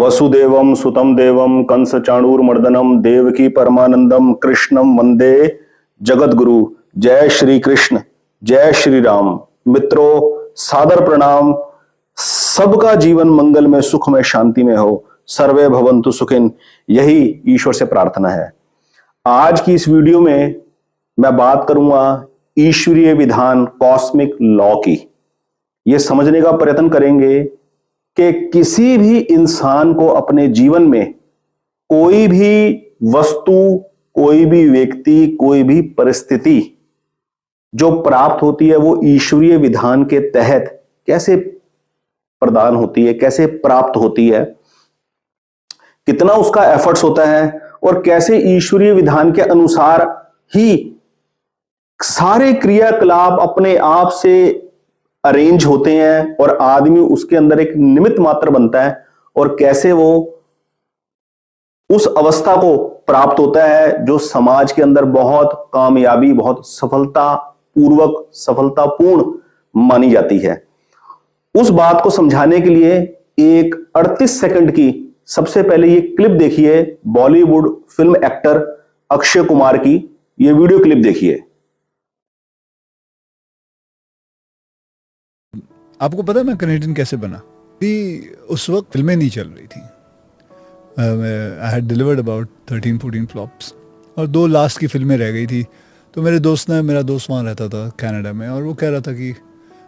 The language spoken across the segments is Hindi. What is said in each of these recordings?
वसुदेवम सुतम देवम कंस चाणूरमर्दनम देवकी परमानंदम कृष्णम वंदे जगत गुरु। जय श्री कृष्ण, जय श्री राम। मित्रों, सादर प्रणाम। सबका जीवन मंगल में, सुख में, शांति में हो। सर्वे भवन्तु सुखिन, यही ईश्वर से प्रार्थना है। आज की इस वीडियो में मैं बात करूंगा ईश्वरीय विधान, कॉस्मिक लॉ की। यह समझने का प्रयत्न करेंगे कि किसी भी इंसान को अपने जीवन में कोई भी वस्तु, कोई भी व्यक्ति, कोई भी परिस्थिति जो प्राप्त होती है वो ईश्वरीय विधान के तहत कैसे प्रदान होती है, कैसे प्राप्त होती है, कितना उसका एफर्ट्स होता है और कैसे ईश्वरीय विधान के अनुसार ही सारे क्रियाकलाप अपने आप से अरेंज होते हैं और आदमी उसके अंदर एक निमित्त मात्र बनता है और कैसे वो उस अवस्था को प्राप्त होता है जो समाज के अंदर बहुत कामयाबी, बहुत सफलतापूर्वक, सफलतापूर्ण मानी जाती है। उस बात को समझाने के लिए एक 38 सेकंड की सबसे पहले ये क्लिप देखिए, बॉलीवुड फिल्म एक्टर अक्षय कुमार की। ये वीडियो क्लिप देखिए। आपको पता है मैं कनेडियन कैसे बना? उस वक्त फिल्में नहीं चल रही थी। I had delivered about 13-14 flops और 2 लास्ट की फिल्में रह गई थी। तो मेरा दोस्त वहाँ रहता था कनाडा में, और वो कह रहा था कि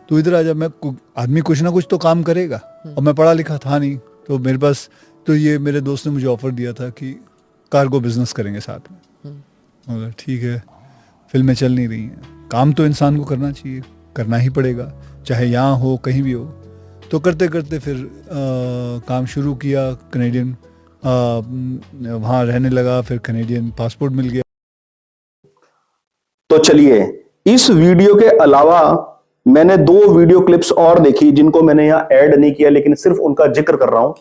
तू इधर आ जा, मैं आदमी कुछ ना कुछ तो काम करेगा। और मैं पढ़ा लिखा था नहीं, तो मेरे पास तो ये मेरे दोस्त ने मुझे ऑफर दिया था कि कार्गो बिजनेस करेंगे साथ में। और ठीक है, फिल्में चल नहीं रही हैं, काम तो इंसान को करना चाहिए, करना ही पड़ेगा, चाहे यहाँ हो कहीं भी हो। तो करते करते फिर काम शुरू किया। कनेडियन वहाँ रहने लगा, फिर कनेडियन पासपोर्ट मिल गया। तो चलिए, इस वीडियो के अलावा मैंने 2 वीडियो क्लिप्स और देखी जिनको मैंने यहाँ ऐड नहीं किया, लेकिन सिर्फ उनका जिक्र कर रहा हूं।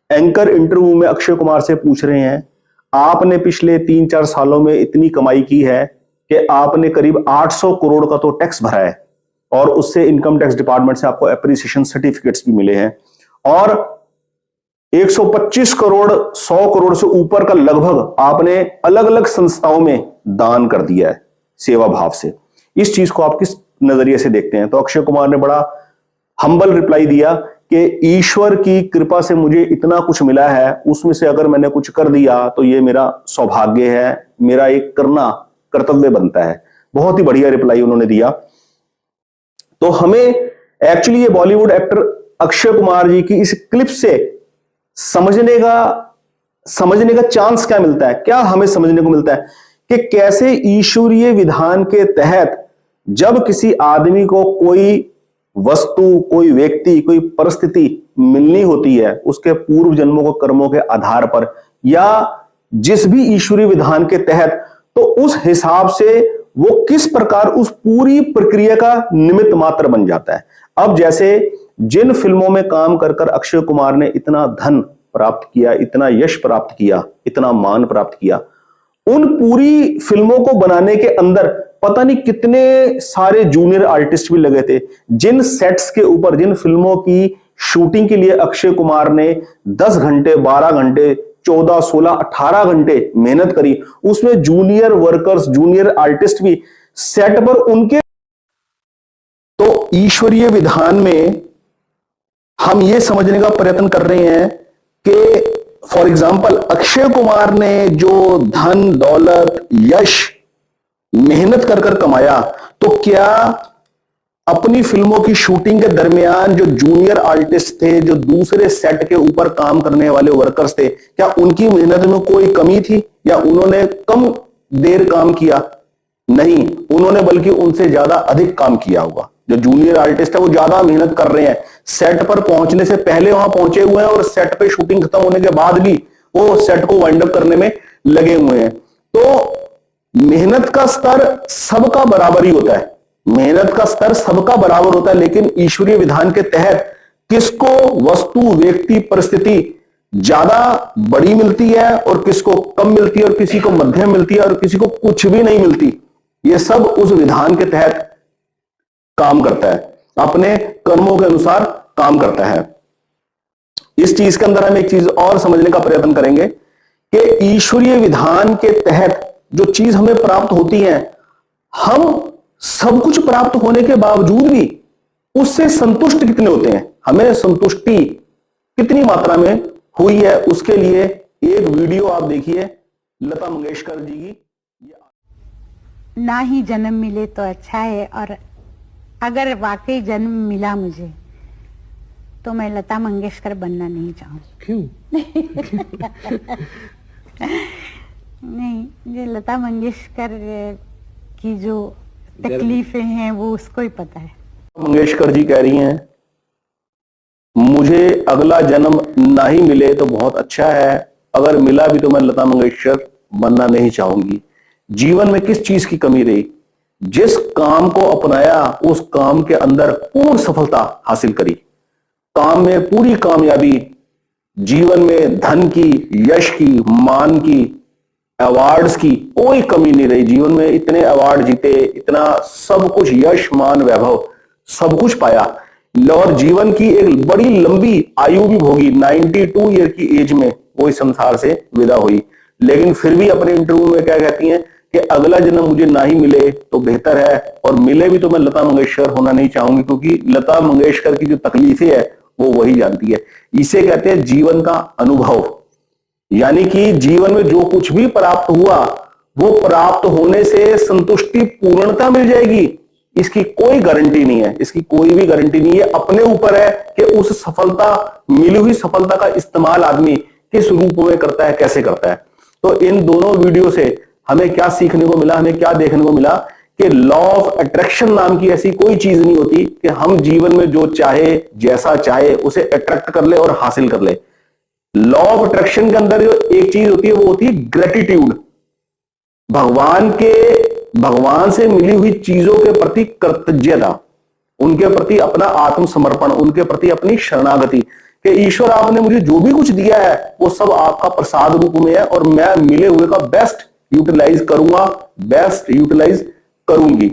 एंकर इंटरव्यू में अक्षय कुमार से पूछ रहे हैं, आपने पिछले 3-4 सालों में इतनी कमाई की है कि आपने करीब 800 करोड़ का तो टैक्स भरा है और उससे इनकम टैक्स डिपार्टमेंट से आपको एप्रिसिएशन सर्टिफिकेट्स भी मिले हैं, और 125 करोड़ 100 करोड़ से ऊपर का लगभग आपने अलग अलग संस्थाओं में दान कर दिया है सेवा भाव से। इस चीज को आप किस नजरिए से देखते हैं? तो अक्षय कुमार ने बड़ा हम्बल रिप्लाई दिया कि ईश्वर की कृपा से मुझे इतना कुछ मिला है, उसमें से अगर मैंने कुछ कर दिया तो ये मेरा सौभाग्य है, मेरा एक करना कर्तव्य बनता है। बहुत ही बढ़िया रिप्लाई उन्होंने दिया। तो हमें एक्चुअली ये बॉलीवुड एक्टर अक्षय कुमार जी की इस क्लिप से समझने का चांस क्या मिलता है, क्या हमें समझने को मिलता है कि कैसे ईश्वरीय विधान के तहत जब किसी आदमी को कोई वस्तु, कोई व्यक्ति, कोई परिस्थिति मिलनी होती है उसके पूर्व जन्मों के कर्मों के आधार पर या जिस भी ईश्वरीय विधान के तहत, तो उस हिसाब से वो किस प्रकार उस पूरी प्रक्रिया का निमित्त मात्र बन जाता है। अब जैसे जिन फिल्मों में काम कर कर अक्षय कुमार ने इतना धन प्राप्त किया, इतना यश प्राप्त किया, इतना मान प्राप्त किया, उन पूरी फिल्मों को बनाने के अंदर पता नहीं कितने सारे जूनियर आर्टिस्ट भी लगे थे। जिन सेट्स के ऊपर, जिन फिल्मों की शूटिंग के लिए अक्षय कुमार ने 10 घंटे, 12 घंटे, 14, 16, 18 घंटे मेहनत करी, उसमें जूनियर वर्कर्स, जूनियर आर्टिस्ट भी सेट पर उनके। तो ईश्वरीय विधान में हम ये समझने का प्रयत्न कर रहे हैं कि फॉर एग्जाम्पल अक्षय कुमार ने जो धन, दौलत, यश मेहनत कर कर कमाया, तो क्या अपनी फिल्मों की शूटिंग के दरमियान जो जूनियर आर्टिस्ट थे, जो दूसरे सेट के ऊपर काम करने वाले वर्कर्स थे, क्या उनकी मेहनत में कोई कमी थी या उन्होंने कम देर काम किया? नहीं, उन्होंने बल्कि उनसे ज्यादा अधिक काम किया होगा। जो जूनियर आर्टिस्ट है वो ज्यादा मेहनत कर रहे हैं, सेट पर पहुंचने से पहले वहां पहुंचे हुए हैं और सेट पे शूटिंग खत्म होने के बाद भी वो सेट को वाइंड अप करने में लगे हुए हैं। तो मेहनत का स्तर सबका बराबर ही होता है, मेहनत का स्तर सबका बराबर होता है, लेकिन ईश्वरीय विधान के तहत किसको वस्तु, व्यक्ति, परिस्थिति ज्यादा बड़ी मिलती है और किसको कम मिलती है, और किसी को मध्यम मिलती है और किसी को कुछ भी नहीं मिलती। ये सब उस विधान के तहत काम करता है, अपने कर्मों के अनुसार काम करता है। इस चीज के अंदर हम एक चीज और समझने का प्रयत्न करेंगे कि ईश्वरीय विधान के तहत जो चीज हमें प्राप्त होती है, हम सब कुछ प्राप्त होने के बावजूद भी उससे संतुष्ट कितने होते हैं, हमें संतुष्टि कितनी मात्रा में हुई है, उसके लिए एक वीडियो आप देखिए लता मंगेशकर जी की। ना ही जन्म मिले तो अच्छा है, और अगर वाकई जन्म मिला मुझे तो मैं लता मंगेशकर बनना नहीं चाहूँगी। क्यों? नहीं, ये लता मंगेशकर की जो तकलीफें हैं वो उसको ही पता है। मंगेशकर जी कह रही हैं, मुझे अगला जन्म ना ही मिले तो बहुत अच्छा है, अगर मिला भी तो मैं लता मंगेशकर बनना नहीं चाहूंगी। जीवन में किस चीज की कमी रही, जिस काम को अपनाया उस काम के अंदर पूर्ण सफलता हासिल करी, काम में पूरी कामयाबी, जीवन में धन की, यश की, मान की, अवार्ड्स की कोई कमी नहीं रही। जीवन में इतने अवार्ड जीते, इतना सब कुछ, यश मान वैभव सब कुछ पाया, और जीवन की एक बड़ी लंबी आयु भी भोगी। 92 ईयर की एज में वो इस संसार से विदा हुई, लेकिन फिर भी अपने इंटरव्यू में क्या कहती हैं कि अगला जन्म मुझे ना ही मिले तो बेहतर है, और मिले भी तो मैं लता मंगेशकर होना नहीं चाहूंगी, क्योंकि लता मंगेशकर की जो तकलीफें है वो वही जानती है। इसे कहते हैं जीवन का अनुभव। यानी कि जीवन में जो कुछ भी प्राप्त हुआ वो प्राप्त होने से संतुष्टि, पूर्णता मिल जाएगी, इसकी कोई गारंटी नहीं है, इसकी कोई भी गारंटी नहीं है। अपने ऊपर है कि उस सफलता, मिली हुई सफलता का इस्तेमाल आदमी किस रूप में करता है, कैसे करता है। तो इन दोनों वीडियो से हमें क्या सीखने को मिला, हमें क्या देखने को मिला कि लॉ ऑफ अट्रैक्शन नाम की ऐसी कोई चीज नहीं होती कि हम जीवन में जो चाहे, जैसा चाहे उसे अट्रैक्ट कर ले और हासिल कर ले। लॉ ऑफ अट्रैक्शन के अंदर जो एक चीज होती है वो होती है ग्रेटिट्यूड, भगवान से मिली हुई चीजों के प्रति कृतज्ञता, उनके प्रति अपना आत्मसमर्पण, उनके प्रति अपनी शरणागति कि ईश्वर आपने मुझे जो भी कुछ दिया है वो सब आपका प्रसाद रूप में है, और मैं मिले हुए का बेस्ट यूटिलाइज करूंगा, बेस्ट यूटिलाइज करूंगी।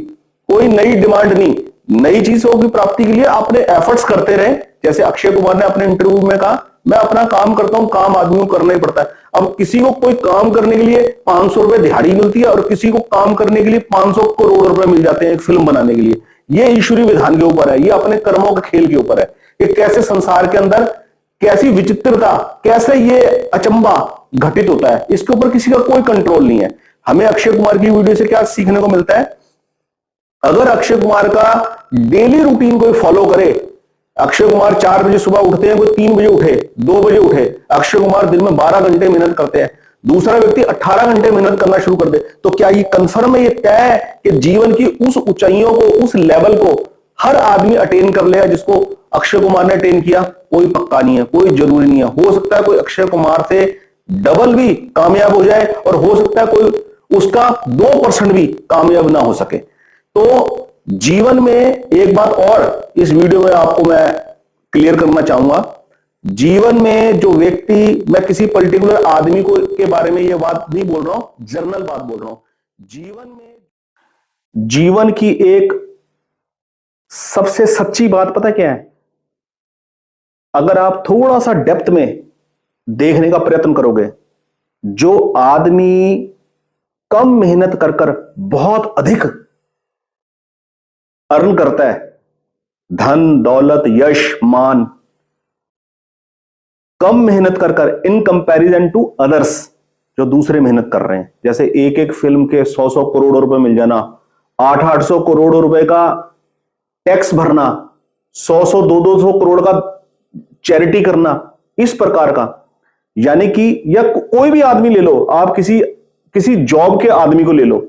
कोई नई डिमांड नहीं, नई चीजों की प्राप्ति के लिए आपने एफर्ट्स करते रहे। जैसे अक्षय कुमार ने अपने इंटरव्यू में कहा, मैं अपना काम करता हूं, काम आदमी को करना ही पड़ता है। अब किसी को कोई काम करने के लिए 500 रुपए दिहाड़ी मिलती है, और किसी को काम करने के लिए 500 करोड़ रुपए मिल जाते हैं एक फिल्म बनाने के लिए। ये ईश्वरीय विधान के ऊपर है, ये अपने कर्मों के खेल के ऊपर है कि कैसे संसार के अंदर कैसी विचित्रता, कैसे ये अचंबा घटित होता है, इसके ऊपर किसी का कोई कंट्रोल नहीं है। हमें अक्षय कुमार की वीडियो से क्या सीखने को मिलता है, अगर अक्षय कुमार का डेली रूटीन कोई फॉलो करे, अक्षय कुमार 4 बजे सुबह उठते हैं, कोई 3 बजे उठे, 2 बजे उठे, अक्षय कुमार दिन में 12 घंटे मेहनत करते हैं, दूसरा व्यक्ति 18 घंटे मेहनत करना शुरू कर दे, तो क्या ये कंफर्म है, ये तय है कि जीवन की उस ऊंचाइयों को, उस लेवल को हर आदमी अटेन कर लेगा जिसको अक्षय कुमार ने अटेन किया? कोई पक्का नहीं है, कोई जरूरी नहीं है। हो सकता है कोई अक्षय कुमार से डबल भी कामयाब हो जाए, और हो सकता है कोई उसका 2% भी कामयाब ना हो सके। तो जीवन में एक बात और इस वीडियो में आपको मैं क्लियर करना चाहूंगा, जीवन में जो व्यक्ति, मैं किसी पर्टिकुलर आदमी को के बारे में ये बात नहीं बोल रहा हूं, जनरल बात बोल रहा हूं। जीवन की एक सबसे सच्ची बात पता क्या है, अगर आप थोड़ा सा डेप्थ में देखने का प्रयत्न करोगे, जो आदमी कम मेहनत कर कर बहुत अधिक अर्न करता है, धन दौलत यश मान, कम मेहनत कर कर इन कंपैरिजन टू अदर्स जो दूसरे मेहनत कर रहे हैं, जैसे एक एक फिल्म के 100-100 करोड़ रुपए मिल जाना, 800-800 करोड़ रुपए का टैक्स भरना, 100-100 200 करोड़ का चैरिटी करना, इस प्रकार का। यानी कि या कोई भी आदमी ले लो, आप किसी जॉब के आदमी को ले लो,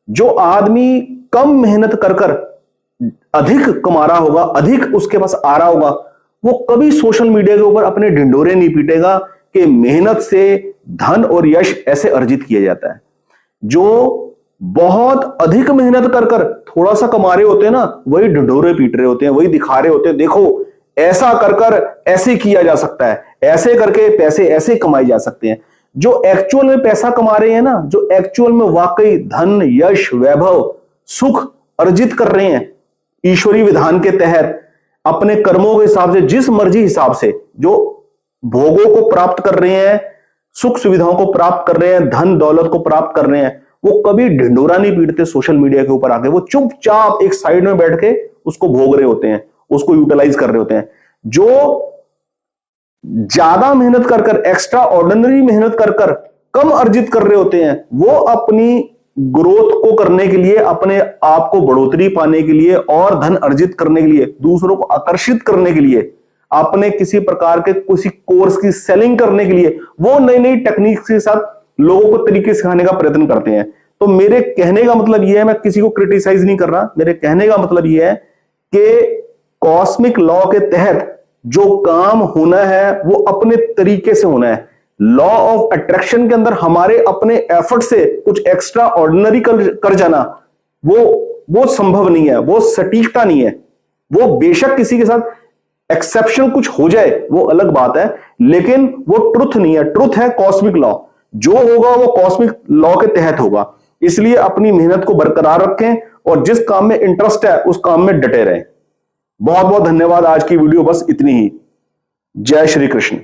जो आदमी कम मेहनत कर कर अधिक कमा रहा होगा, अधिक उसके पास आ रहा होगा, वो कभी सोशल मीडिया के ऊपर अपने ढिंडोरे नहीं पीटेगा कि मेहनत से धन और यश ऐसे अर्जित किया जाता है। जो बहुत अधिक मेहनत कर कर थोड़ा सा कमा रहे होते हैं ना, वही ढिंडोरे पीट रहे होते हैं, वही दिखा रहे होते हैं, देखो ऐसा कर कर ऐसे किया जा सकता है, ऐसे करके पैसे ऐसे कमाए जा सकते हैं। जो एक्चुअल में पैसा कमा रहे हैं ना, जो एक्चुअल में वाकई धन यश वैभव सुख अर्जित कर रहे हैं ईश्वरीय विधान के तहत, अपने कर्मों के हिसाब से, जिस मर्जी हिसाब से, जो भोगों को प्राप्त कर रहे हैं, सुख सुविधाओं को प्राप्त कर रहे हैं, धन दौलत को प्राप्त कर रहे हैं, वो कभी ढिंडोरा नहीं पीटते सोशल मीडिया के ऊपर आके। वो चुपचाप एक साइड में बैठ के उसको भोग रहे होते हैं, उसको यूटिलाइज कर रहे होते हैं। जो ज्यादा मेहनत कर कर, एक्स्ट्रा ऑर्डिनरी मेहनत कर कर कम अर्जित कर रहे होते हैं, वो अपनी ग्रोथ को करने के लिए, अपने आप को बढ़ोतरी पाने के लिए और धन अर्जित करने के लिए, दूसरों को आकर्षित करने के लिए, अपने किसी प्रकार के किसी कोर्स की सेलिंग करने के लिए वो नई नई टेक्निक के साथ लोगों को तरीके सिखाने का प्रयत्न करते हैं। तो मेरे कहने का मतलब यह है, मैं किसी को क्रिटिसाइज नहीं कर रहा, मेरे कहने का मतलब यह है कि कॉस्मिक लॉ के तहत जो काम होना है वो अपने तरीके से होना है। लॉ ऑफ अट्रैक्शन के अंदर हमारे अपने एफर्ट से कुछ एक्स्ट्रा ऑर्डिनरी कर जाना वो संभव नहीं है, वो सटीकता नहीं है। वो बेशक किसी के साथ एक्सेप्शन कुछ हो जाए वो अलग बात है, लेकिन वो ट्रुथ नहीं है। ट्रुथ है कॉस्मिक लॉ, जो होगा वो कॉस्मिक लॉ के तहत होगा। इसलिए अपनी मेहनत को बरकरार रखें और जिस काम में इंटरेस्ट है उस काम में डटे रहें। बहुत बहुत धन्यवाद। आज की वीडियो बस इतनी ही। जय श्री कृष्ण।